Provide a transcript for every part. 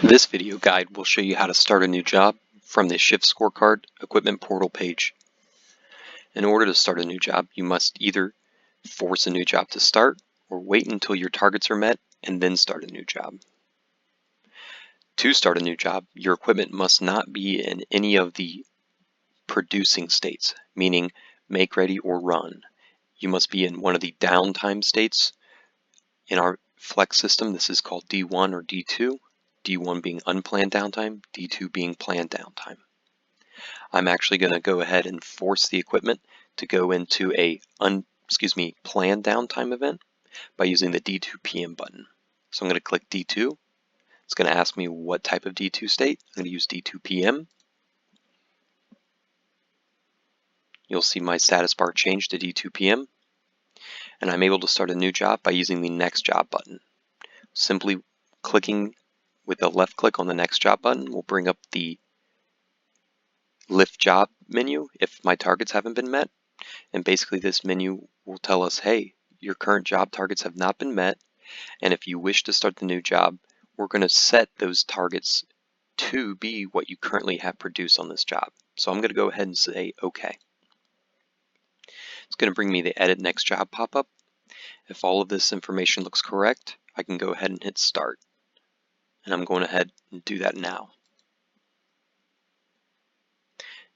This video guide will show you how to start a new job from the Shift Scorecard Equipment Portal page. In order to start a new job, you must either force a new job to start or wait until your targets are met and then start a new job. To start a new job, your equipment must not be in any of the producing states, meaning make ready or run. You must be in one of the downtime states. In our Flex system, this is called D1 or D2. D1 being unplanned downtime, D2 being planned downtime. I'm actually going to go ahead and force the equipment to go into a planned downtime event by using the D2 PM button. So I'm going to click D2. It's going to ask me what type of D2 state. I'm going to use D2 PM. You'll see my status bar change to D2 PM. And I'm able to start a new job by using the Next Job button. Simply clicking with the left click on the Next Job button will bring up the Lift Job menu if my targets haven't been met. And basically this menu will tell us, hey, your current job targets have not been met, and if you wish to start the new job, we're going to set those targets to be what you currently have produced on this job. So I'm going to go ahead and say OK. It's going to bring me the Edit Next Job pop-up. If all of this information looks correct, I can go ahead and hit Start. And I'm going ahead and do that now.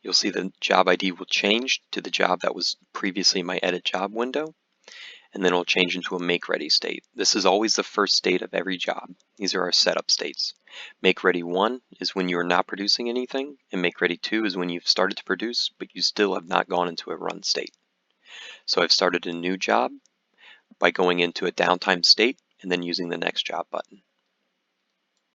You'll see the job ID will change to the job that was previously in my Edit Job window, and then it'll change into a Make Ready state. This is always the first state of every job. These are our setup states. Make Ready 1 is when you are not producing anything, and Make Ready 2 is when you've started to produce, but you still have not gone into a run state. So I've started a new job by going into a downtime state and then using the Next Job button.